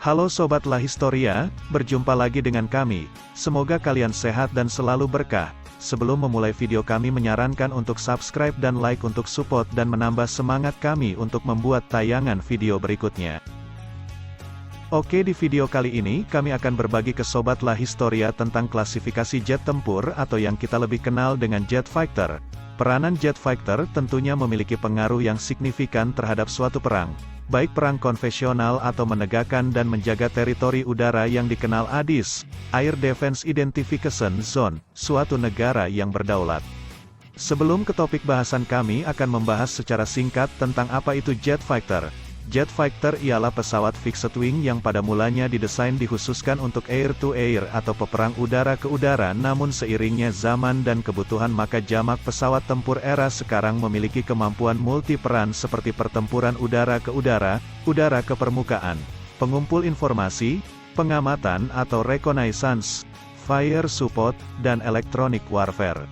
Halo Sobat La Historia, berjumpa lagi dengan kami. Semoga kalian sehat dan selalu berkah. Sebelum memulai video kami menyarankan untuk subscribe dan like untuk support dan menambah semangat kami untuk membuat tayangan video berikutnya. Oke, di video kali ini kami akan berbagi ke Sobat La Historia tentang klasifikasi jet tempur atau yang kita lebih kenal dengan jet fighter. Peranan jet fighter tentunya memiliki pengaruh yang signifikan terhadap suatu perang, baik perang konvensional atau menegakkan dan menjaga teritori udara yang dikenal ADIZ, Air Defense Identification Zone, suatu negara yang berdaulat. Sebelum ke topik bahasan, kami akan membahas secara singkat tentang apa itu jet fighter. Jet fighter ialah pesawat fixed wing yang pada mulanya didesain dikhususkan untuk air-to-air atau peperang udara ke udara, namun seiringnya zaman dan kebutuhan maka jamak pesawat tempur era sekarang memiliki kemampuan multi-peran seperti pertempuran udara ke udara, udara ke permukaan, pengumpul informasi, pengamatan atau reconnaissance, fire support, dan electronic warfare.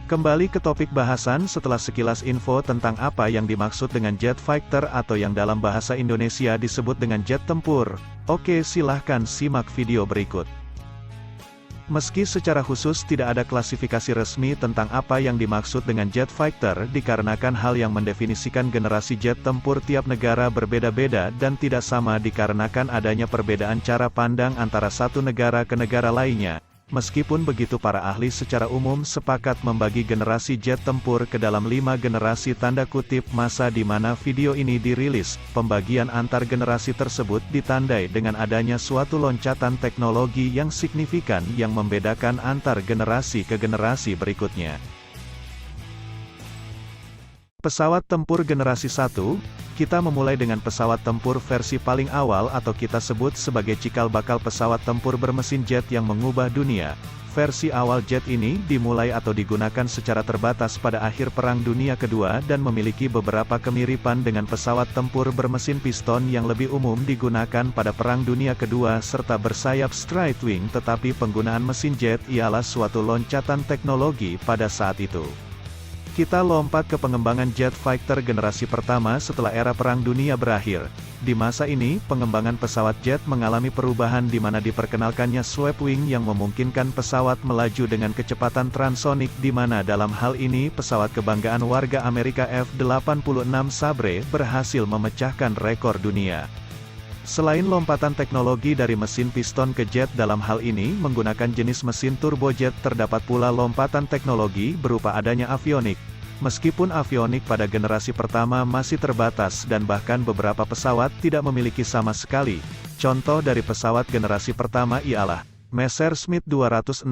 Kembali ke topik bahasan setelah sekilas info tentang apa yang dimaksud dengan jet fighter atau yang dalam bahasa Indonesia disebut dengan jet tempur. Oke, silahkan simak video berikut. Meski secara khusus tidak ada klasifikasi resmi tentang apa yang dimaksud dengan jet fighter dikarenakan hal yang mendefinisikan generasi jet tempur tiap negara berbeda-beda dan tidak sama dikarenakan adanya perbedaan cara pandang antara satu negara ke negara lainnya. Meskipun begitu, para ahli secara umum sepakat membagi generasi jet tempur ke dalam 5 generasi tanda kutip masa di mana video ini dirilis. Pembagian antar generasi tersebut ditandai dengan adanya suatu loncatan teknologi yang signifikan yang membedakan antar generasi ke generasi berikutnya. Pesawat tempur generasi 1, kita memulai dengan pesawat tempur versi paling awal atau kita sebut sebagai cikal bakal pesawat tempur bermesin jet yang mengubah dunia. Versi awal jet ini dimulai atau digunakan secara terbatas pada akhir Perang Dunia Kedua dan memiliki beberapa kemiripan dengan pesawat tempur bermesin piston yang lebih umum digunakan pada Perang Dunia Kedua serta bersayap straight wing, tetapi penggunaan mesin jet ialah suatu loncatan teknologi pada saat itu. Kita lompat ke pengembangan jet fighter generasi pertama setelah era Perang Dunia berakhir. Di masa ini, pengembangan pesawat jet mengalami perubahan di mana diperkenalkannya swept wing yang memungkinkan pesawat melaju dengan kecepatan transsonik, di mana dalam hal ini pesawat kebanggaan warga Amerika F-86 Sabre berhasil memecahkan rekor dunia. Selain lompatan teknologi dari mesin piston ke jet, dalam hal ini menggunakan jenis mesin turbojet, terdapat pula lompatan teknologi berupa adanya avionik. Meskipun avionik pada generasi pertama masih terbatas dan bahkan beberapa pesawat tidak memiliki sama sekali. Contoh dari pesawat generasi pertama ialah Messerschmitt 262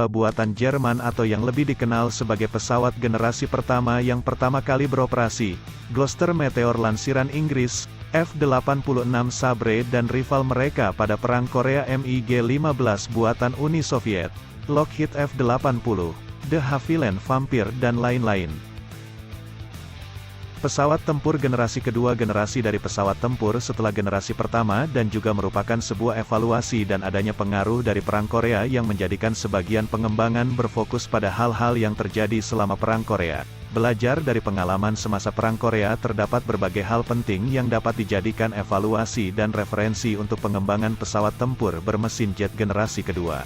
buatan Jerman atau yang lebih dikenal sebagai pesawat generasi pertama yang pertama kali beroperasi, Gloster Meteor lansiran Inggris, F-86 Sabre dan rival mereka pada Perang Korea MiG-15 buatan Uni Soviet, Lockheed F-80, De Havilland Vampir dan lain-lain. Pesawat tempur generasi kedua, generasi dari pesawat tempur setelah generasi pertama dan juga merupakan sebuah evaluasi dan adanya pengaruh dari Perang Korea yang menjadikan sebagian pengembangan berfokus pada hal-hal yang terjadi selama Perang Korea. Belajar dari pengalaman semasa Perang Korea, terdapat berbagai hal penting yang dapat dijadikan evaluasi dan referensi untuk pengembangan pesawat tempur bermesin jet generasi kedua.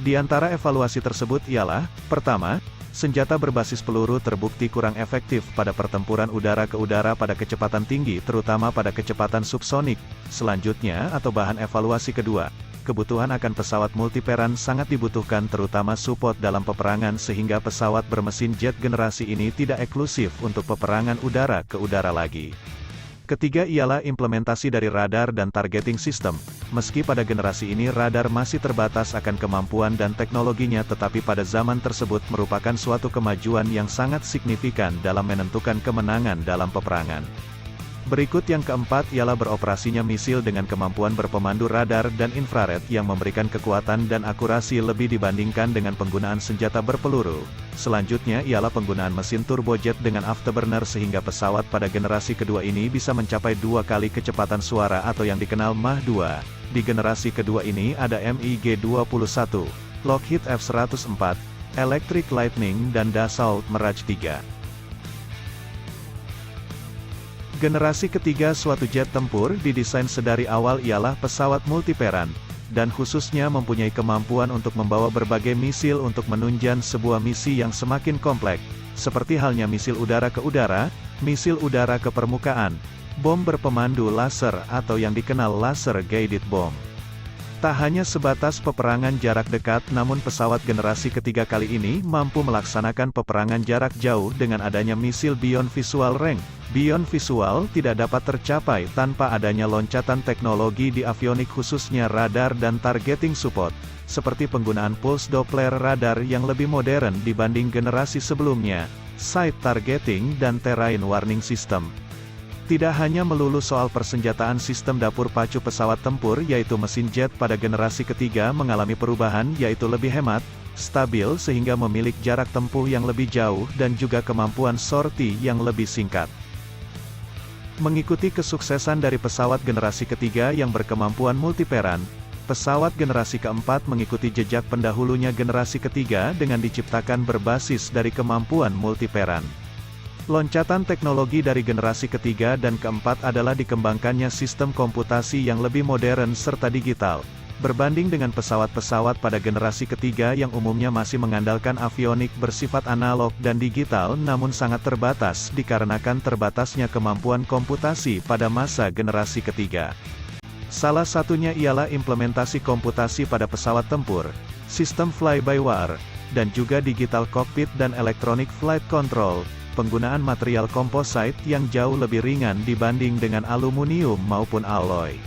Di antara evaluasi tersebut ialah, pertama, senjata berbasis peluru terbukti kurang efektif pada pertempuran udara ke udara pada kecepatan tinggi, terutama pada kecepatan subsonik. Selanjutnya, atau bahan evaluasi kedua, kebutuhan akan pesawat multiperan sangat dibutuhkan, terutama support dalam peperangan, sehingga pesawat bermesin jet generasi ini tidak eksklusif untuk peperangan udara ke udara lagi. Ketiga ialah implementasi dari radar dan targeting system. Meski pada generasi ini radar masih terbatas akan kemampuan dan teknologinya, tetapi pada zaman tersebut merupakan suatu kemajuan yang sangat signifikan dalam menentukan kemenangan dalam peperangan. Berikut yang keempat ialah beroperasinya misil dengan kemampuan berpemandu radar dan infrared yang memberikan kekuatan dan akurasi lebih dibandingkan dengan penggunaan senjata berpeluru. Selanjutnya ialah penggunaan mesin turbojet dengan afterburner sehingga pesawat pada generasi kedua ini bisa mencapai 2 kali kecepatan suara atau yang dikenal Mach 2. Di generasi kedua ini ada MiG-21, Lockheed F-104, Electric Lightning dan Dassault Mirage 3. Generasi ketiga suatu jet tempur didesain sedari awal ialah pesawat multiperan, dan khususnya mempunyai kemampuan untuk membawa berbagai misil untuk menunjang sebuah misi yang semakin kompleks, seperti halnya misil udara ke udara, misil udara ke permukaan, bom berpemandu laser atau yang dikenal laser guided bomb. Tak hanya sebatas peperangan jarak dekat, namun pesawat generasi ketiga kali ini mampu melaksanakan peperangan jarak jauh dengan adanya misil Beyond Visual Range. Beyond Visual tidak dapat tercapai tanpa adanya loncatan teknologi di avionik khususnya radar dan targeting support, seperti penggunaan pulse Doppler radar yang lebih modern dibanding generasi sebelumnya, side targeting dan terrain warning system. Tidak hanya melulu soal persenjataan, sistem dapur pacu pesawat tempur yaitu mesin jet pada generasi ketiga mengalami perubahan yaitu lebih hemat, stabil sehingga memiliki jarak tempuh yang lebih jauh dan juga kemampuan sorti yang lebih singkat. Mengikuti kesuksesan dari pesawat generasi ketiga yang berkemampuan multiperan, pesawat generasi keempat mengikuti jejak pendahulunya generasi ketiga dengan diciptakan berbasis dari kemampuan multiperan. Loncatan teknologi dari generasi ketiga dan keempat adalah dikembangkannya sistem komputasi yang lebih modern serta digital, berbanding dengan pesawat-pesawat pada generasi ketiga yang umumnya masih mengandalkan avionik bersifat analog dan digital namun sangat terbatas dikarenakan terbatasnya kemampuan komputasi pada masa generasi ketiga. Salah satunya ialah implementasi komputasi pada pesawat tempur, sistem fly-by-wire, dan juga digital cockpit dan electronic flight control. Penggunaan material komposit yang jauh lebih ringan dibanding dengan aluminium maupun alloy.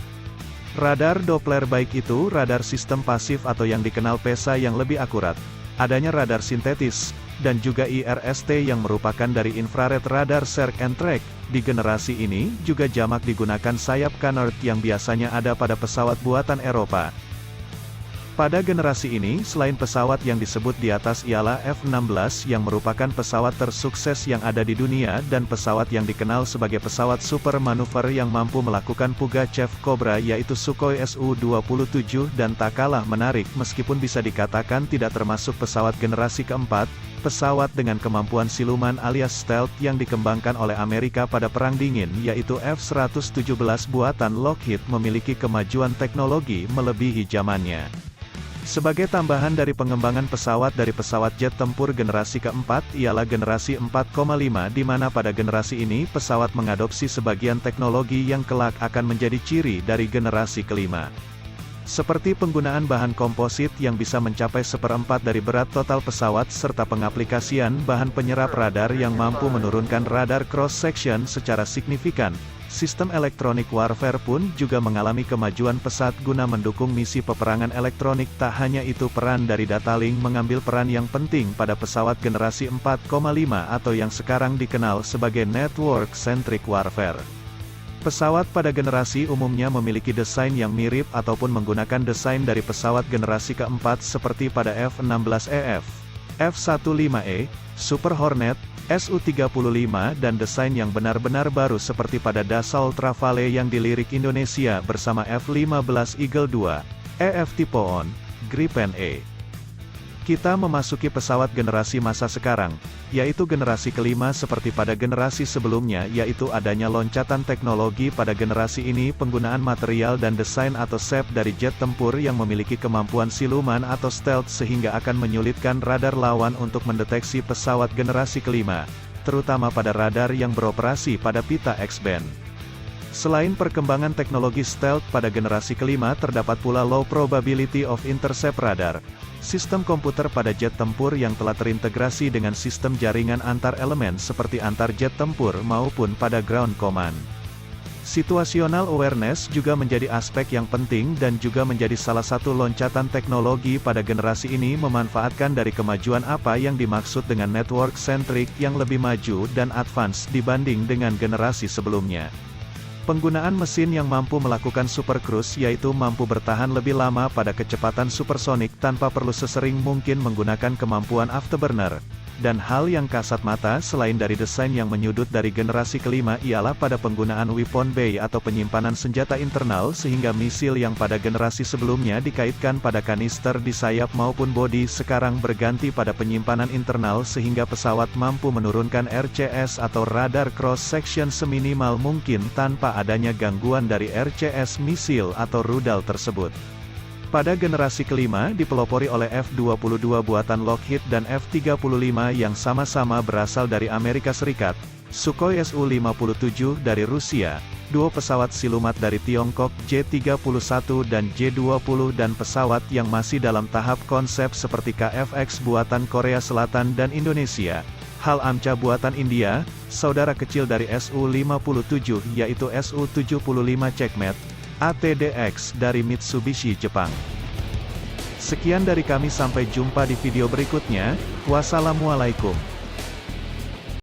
Radar Doppler baik itu radar sistem pasif atau yang dikenal PESA yang lebih akurat, adanya radar sintetis, dan juga IRST yang merupakan dari infrared radar search and track. Di generasi ini juga jamak digunakan sayap canard yang biasanya ada pada pesawat buatan Eropa. Pada generasi ini, selain pesawat yang disebut di atas ialah F-16 yang merupakan pesawat tersukses yang ada di dunia dan pesawat yang dikenal sebagai pesawat super manuver yang mampu melakukan Pugachev Cobra yaitu Sukhoi Su-27 dan tak kalah menarik meskipun bisa dikatakan tidak termasuk pesawat generasi keempat, pesawat dengan kemampuan siluman alias stealth yang dikembangkan oleh Amerika pada Perang Dingin yaitu F-117 buatan Lockheed memiliki kemajuan teknologi melebihi zamannya. Sebagai tambahan dari pengembangan pesawat dari pesawat jet tempur generasi keempat ialah generasi 4,5 di mana pada generasi ini pesawat mengadopsi sebagian teknologi yang kelak akan menjadi ciri dari generasi kelima. Seperti penggunaan bahan komposit yang bisa mencapai 1/4 dari berat total pesawat serta pengaplikasian bahan penyerap radar yang mampu menurunkan radar cross-section secara signifikan. Sistem elektronik warfare pun juga mengalami kemajuan pesat guna mendukung misi peperangan elektronik. Tak hanya itu, peran dari data link mengambil peran yang penting pada pesawat generasi 4,5 atau yang sekarang dikenal sebagai network-centric warfare. Pesawat pada generasi umumnya memiliki desain yang mirip ataupun menggunakan desain dari pesawat generasi keempat seperti pada F-16EF, F-15E, Super Hornet, Su-35 dan desain yang benar-benar baru seperti pada Dassault Rafale yang dilirik Indonesia bersama F-15 Eagle II, EF Typhoon, Gripen E. Kita memasuki pesawat generasi masa sekarang, yaitu generasi kelima seperti pada generasi sebelumnya yaitu adanya loncatan teknologi pada generasi ini penggunaan material dan desain atau shape dari jet tempur yang memiliki kemampuan siluman atau stealth sehingga akan menyulitkan radar lawan untuk mendeteksi pesawat generasi kelima, terutama pada radar yang beroperasi pada pita X-band. Selain perkembangan teknologi stealth pada generasi kelima terdapat pula low probability of intercept radar, sistem komputer pada jet tempur yang telah terintegrasi dengan sistem jaringan antar elemen seperti antar jet tempur maupun pada ground command. Situational awareness juga menjadi aspek yang penting dan juga menjadi salah satu loncatan teknologi pada generasi ini memanfaatkan dari kemajuan apa yang dimaksud dengan network-centric yang lebih maju dan advance dibanding dengan generasi sebelumnya. Penggunaan mesin yang mampu melakukan super cruise yaitu mampu bertahan lebih lama pada kecepatan supersonik tanpa perlu sesering mungkin menggunakan kemampuan afterburner. Dan hal yang kasat mata selain dari desain yang menyudut dari generasi kelima ialah pada penggunaan weapon bay atau penyimpanan senjata internal sehingga misil yang pada generasi sebelumnya dikaitkan pada kanister di sayap maupun bodi sekarang berganti pada penyimpanan internal sehingga pesawat mampu menurunkan RCS atau radar cross section seminimal mungkin tanpa adanya gangguan dari RCS misil atau rudal tersebut. Pada generasi kelima dipelopori oleh F-22 buatan Lockheed dan F-35 yang sama-sama berasal dari Amerika Serikat, Sukhoi Su-57 dari Rusia, dua pesawat Silumat dari Tiongkok J-31 dan J-20 dan pesawat yang masih dalam tahap konsep seperti KF-X buatan Korea Selatan dan Indonesia, HAL AMCA buatan India, saudara kecil dari Su-57 yaitu Su-75 Checkmate, ATDX dari Mitsubishi Jepang. Sekian dari kami, sampai jumpa di video berikutnya. Wassalamualaikum.